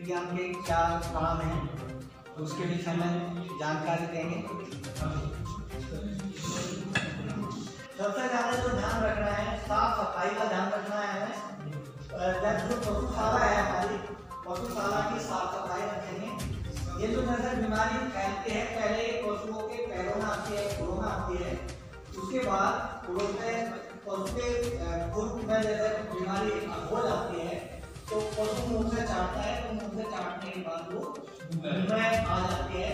विज्ञान के क्या काम है उसके विषय में जानकारी देंगे। सबसे ज़्यादा जो ध्यान रखना है, साफ सफाई का ध्यान रखना है। जब जो पशुशाला है हमारी, पशुशाला की साफ सफाई रखेंगे। ये जो जैसे बीमारी फैलती है, पहले पशुओं के पैरों में आती है, खुरों में आती है, उसके बाद खुरों में पशु के खुर में जैसे बीमारी हो जाती है तो पशु मुंह से चाटता है, तो मुंह से चाटने के बाद वो मुंह में आ जाती है,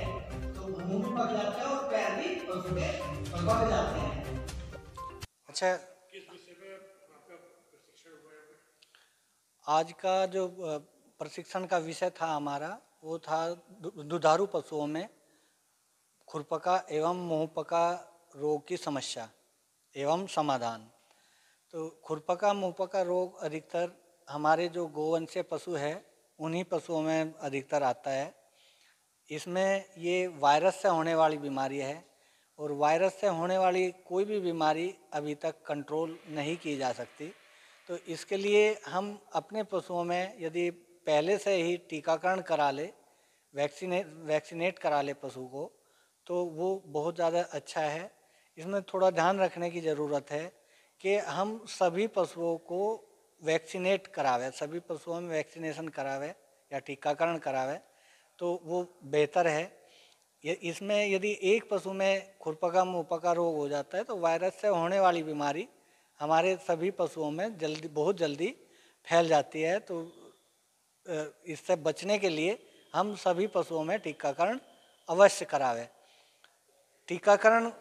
तो मुंह भी पक जाता है और पैर भी पशु के पक जाते हैं। अच्छा, किस विषय में आपका प्रशिक्षण हुआ है? आज का जो प्रशिक्षण का विषय था हमारा, वो था दुधारू पशुओं में खुरपका एवं मुंहपका रोग की समस्या एवं समाधान। तो खुरपका मुंहपका रोग अधिकतर हमारे जो गोवंशीय पशु है उन्हीं पशुओं में अधिकतर आता है। इसमें ये वायरस से होने वाली बीमारी है और वायरस से होने वाली कोई भी बीमारी अभी तक कंट्रोल नहीं की जा सकती। तो इसके लिए हम अपने पशुओं में यदि पहले से ही टीकाकरण करा ले, वैक्सीनेट करा ले पशु को, तो वो बहुत ज़्यादा अच्छा है। इसमें थोड़ा ध्यान रखने की ज़रूरत है कि हम सभी पशुओं को वैक्सीनेट करावे, सभी पशुओं में वैक्सीनेशन करावे या टीकाकरण करावे तो वो बेहतर है। इसमें यदि एक पशु में खुरपका मुंहपका रोग हो जाता है तो वायरस से होने वाली बीमारी हमारे सभी पशुओं में बहुत जल्दी फैल जाती है। तो इससे बचने के लिए हम सभी पशुओं में टीकाकरण अवश्य करावें। टीकाकरण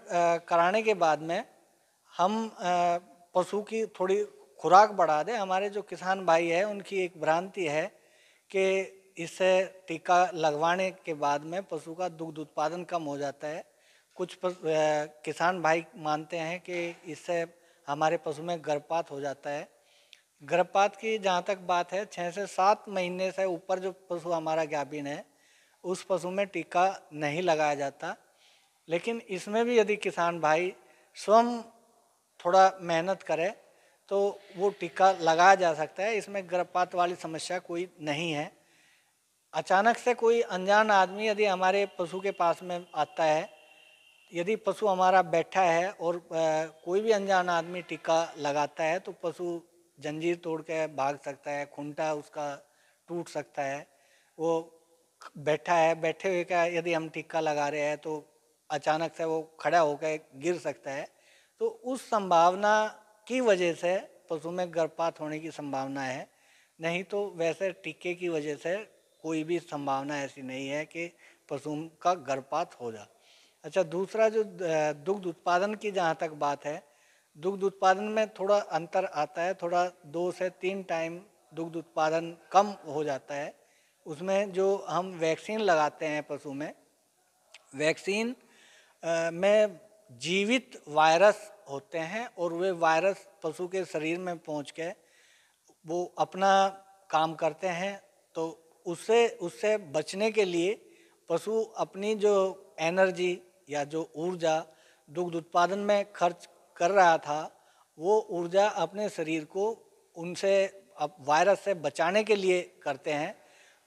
कराने के बाद में हम पशु की थोड़ी खुराक बढ़ा दें। हमारे जो किसान भाई है उनकी एक भ्रांति है कि इससे टीका लगवाने के बाद में पशु का दुग्ध उत्पादन कम हो जाता है। कुछ किसान भाई मानते हैं कि इससे हमारे पशु में गर्भपात हो जाता है। गर्भपात की जहाँ तक बात है, 6 से 7 महीने से ऊपर जो पशु हमारा गाभिन है उस पशु में टीका नहीं लगाया जाता। लेकिन इसमें भी यदि किसान भाई स्वयं थोड़ा मेहनत करे तो वो टीका लगाया जा सकता है। इसमें गर्भपात वाली समस्या कोई नहीं है। अचानक से कोई अनजान आदमी यदि हमारे पशु के पास में आता है, यदि पशु हमारा बैठा है और कोई भी अनजान आदमी टीका लगाता है तो पशु जंजीर तोड़ के भाग सकता है, खूंटा उसका टूट सकता है। वो बैठा है, बैठे हुए का यदि हम टीका लगा रहे हैं तो अचानक से वो खड़ा होकर गिर सकता है। तो उस संभावना की वजह से पशु में गर्भपात होने की संभावना है। नहीं तो वैसे टीके की वजह से कोई भी संभावना ऐसी नहीं है कि पशु का गर्भपात हो जाए। अच्छा, दूसरा जो दुग्ध उत्पादन की जहाँ तक बात है, दुग्ध उत्पादन में थोड़ा अंतर आता है। थोड़ा 2 से 3 टाइम दुग्ध उत्पादन कम हो जाता है। उसमें जो हम वैक्सीन लगाते हैं पशु में, वैक्सीन में जीवित वायरस होते हैं और वे वायरस पशु के शरीर में पहुंच के वो अपना काम करते हैं। तो उससे बचने के लिए पशु अपनी जो एनर्जी या जो ऊर्जा दुग्ध उत्पादन में खर्च कर रहा था, वो ऊर्जा अपने शरीर को उनसे वायरस से बचाने के लिए करते हैं।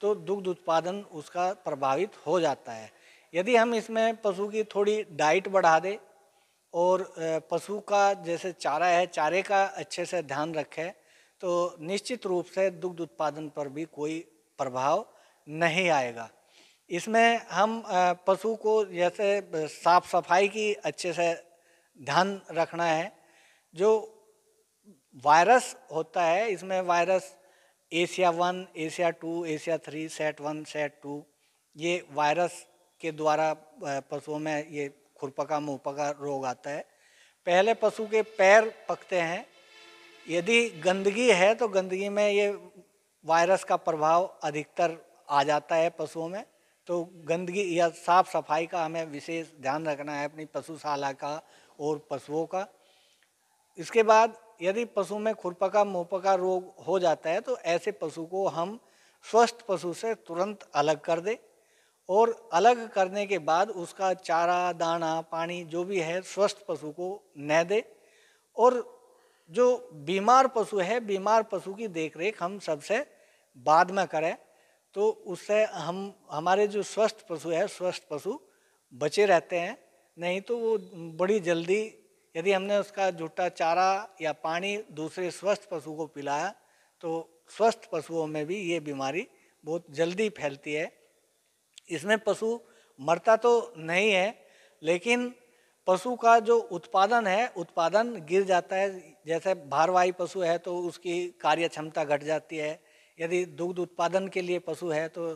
तो दुग्ध उत्पादन उसका प्रभावित हो जाता है। यदि हम इसमें पशु की थोड़ी डाइट बढ़ा दें और पशु का जैसे चारा है, चारे का अच्छे से ध्यान रखें तो निश्चित रूप से दुग्ध उत्पादन पर भी कोई प्रभाव नहीं आएगा। इसमें हम पशु को जैसे साफ सफाई की अच्छे से ध्यान रखना है। जो वायरस होता है, इसमें virus Asia 1, Asia 2, Asia 3, set 1, set 2, ये वायरस के द्वारा पशुओं में ये खुरपका मुंहपका रोग आता है। पहले पशु के पैर पकते हैं। यदि गंदगी है तो गंदगी में ये वायरस का प्रभाव अधिकतर आ जाता है पशुओं में। तो गंदगी या साफ सफाई का हमें विशेष ध्यान रखना है अपनी पशुशाला का और पशुओं का। इसके बाद यदि पशु में खुरपका मुंहपका रोग हो जाता है तो ऐसे पशु को हम स्वस्थ पशु से तुरंत अलग कर दें और अलग करने के बाद उसका चारा, दाना, पानी जो भी है स्वस्थ पशु को न दे। और जो बीमार पशु है, बीमार पशु की देखरेख हम सबसे बाद में करें। तो उससे हमारे जो स्वस्थ पशु है, स्वस्थ पशु बचे रहते हैं। नहीं तो वो बड़ी जल्दी, यदि हमने उसका झूठा चारा या पानी दूसरे स्वस्थ पशु को पिलाया तो स्वस्थ पशुओं में भी ये बीमारी बहुत जल्दी फैलती है। इसमें पशु मरता तो नहीं है, लेकिन पशु का जो उत्पादन है, उत्पादन गिर जाता है। जैसे भारवाही पशु है तो उसकी कार्य क्षमता घट जाती है। यदि दुग्ध उत्पादन के लिए पशु है तो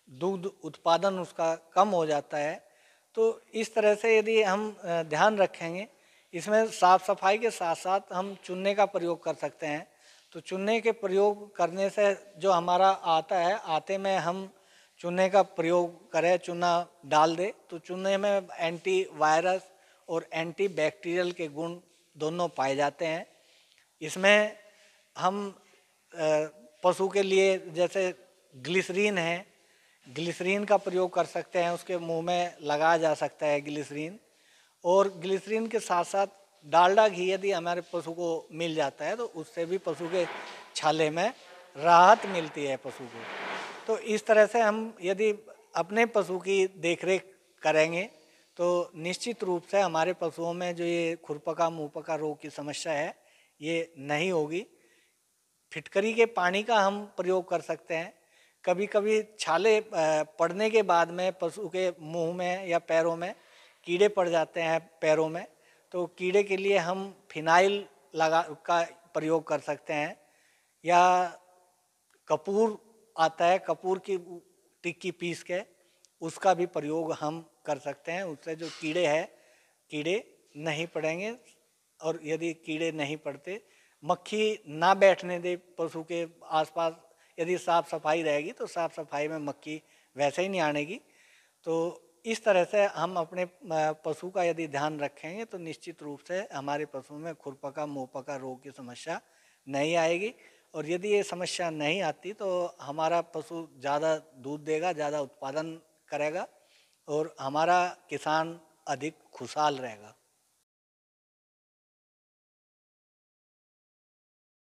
दुग्ध उत्पादन उसका कम हो जाता है। तो इस तरह से यदि हम ध्यान रखेंगे, इसमें साफ सफाई के साथ साथ हम चूने का प्रयोग कर सकते हैं। तो चूने के प्रयोग करने से जो हमारा आता है, आटे में हम चूने का प्रयोग करें, चूना डाल दे, तो चूने में एंटी वायरस और एंटी बैक्टीरियल के गुण दोनों पाए जाते हैं। इसमें हम पशु के लिए जैसे ग्लिसरीन है, ग्लिसरीन का प्रयोग कर सकते हैं, उसके मुंह में लगाया जा सकता है ग्लिसरीन। और ग्लिसरीन के साथ साथ डालडा घी यदि हमारे पशु को मिल जाता है तो उससे भी पशु के छाले में राहत मिलती है पशु को। तो इस तरह से हम यदि अपने पशु की देखरेख करेंगे तो निश्चित रूप से हमारे पशुओं में जो ये खुरपका मुंहपका रोग की समस्या है ये नहीं होगी। फिटकरी के पानी का हम प्रयोग कर सकते हैं। कभी कभी छाले पड़ने के बाद में पशु के मुंह में या पैरों में कीड़े पड़ जाते हैं पैरों में, तो कीड़े के लिए हम फिनाइल का प्रयोग कर सकते हैं। या कपूर आता है, कपूर की टिक्की पीस के उसका भी प्रयोग हम कर सकते हैं। उससे जो कीड़े नहीं पड़ेंगे। और यदि कीड़े नहीं पड़ते, मक्खी ना बैठने दे पशु के आसपास, यदि साफ सफाई रहेगी तो साफ सफाई में मक्खी वैसे ही नहीं आनेगी। तो इस तरह से हम अपने पशु का यदि ध्यान रखेंगे तो निश्चित रूप से हमारे पशु में खुरपका मुंहपका रोग की समस्या नहीं आएगी। और यदि ये समस्या नहीं आती तो हमारा पशु ज़्यादा दूध देगा, ज़्यादा उत्पादन करेगा और हमारा किसान अधिक खुशहाल रहेगा।